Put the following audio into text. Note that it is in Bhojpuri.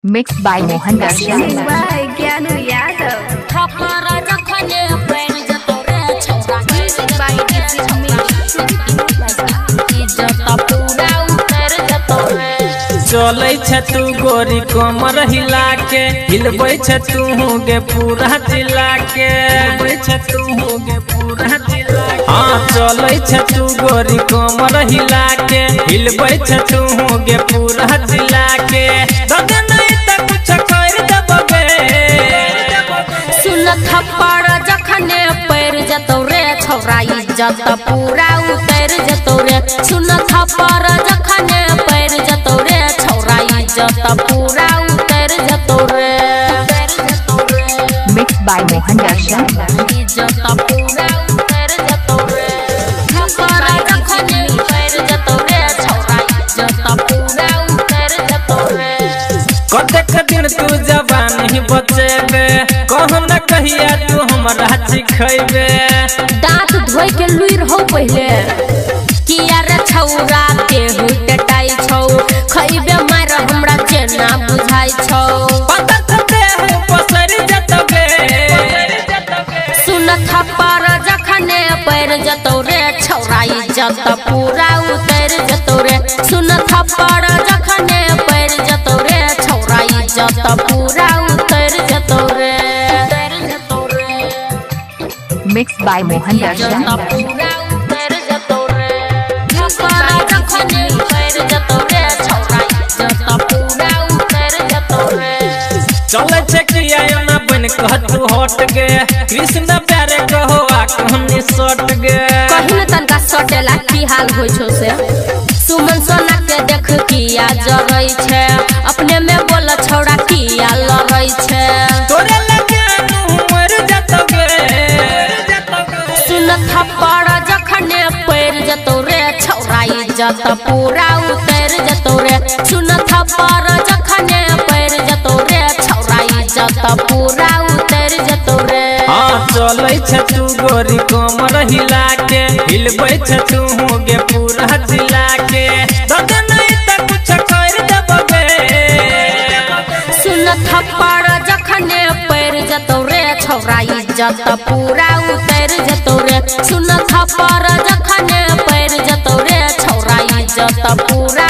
Mixed by Mohan Darshan. चलै छ तू गोरी कमर हिला के हिलबै छ तू गे पूरा जिला के हाँ चलै छ तू गोरी कमर हिला के हिलबै छ तू गे पूरा जिला के दगे नहीं त कुछ कर देबे सुन थप्पड़ जखने पैर जतौ रे छौरा इज्जत पूरा उतर जतौ रे सुन थप्पड़ जखने पैर जतौ रे छौरा इज्जत पूरा उतर जतौ रे Mixed by Mohan Darshan. इज्जत पूरा उतर जतौ रे थप्पड़ जखने पैर जतौ रे छौरा इज्जत पूरा उतर जतौ रे कतेक दिन तू जवान ही बचेबे कहो न कहिया तू हमरा सिखेबे दांत धोई के लुइर हो पहले किया रे छौरा देहु टटाई छौ खइबे मार हमरा जेना बुझाई छौ पता चलते है पसर जतबे सुन थप्पड़ जखने पैर जतौ रे छौरा इज्जत पूरा उतर जतौ रे सुन थप्पड़ जखने पैर जतौ रे छौरा इज्जत पूरा उतर जतौ रे Mixed by Mohan Darshan. पूरा उतर जतौ रे थप्पड़ जखने पैर जतौ रे छौरा इज्जत पूरा उतर जतौ रे चले छे किया ना बन कह तू हट गे कृष्ण प्यारे कहो आ कहनी सट गे कहीं तनका सटेला की हाल होइ छौ से सुमन सोना के देख किया जरै छे अपने में बोल छौड़ा किया लरै छे तोरे लगे मर जतबे सुन थप्पड़ जखने पैर जतौ रे छौरा इज्जत पूरा उतर जतौ रे सुन थप्पड़ जखने पैर जतौ रे छौरा इज्जत पूरा उतर जतौ रे हाँ चलै छ तू गोरी कमर हिला के हिलबै छ तू गे पूरा जिला के दगे नहीं त कुछ कर देबे सुन थप्पड़ जखने पैर जतौ रे छौरा इज्जत पूरा उतर जतौ रे सुन थप्पड़ जखने पैर जतौ रे छौरा इज्जत पूरा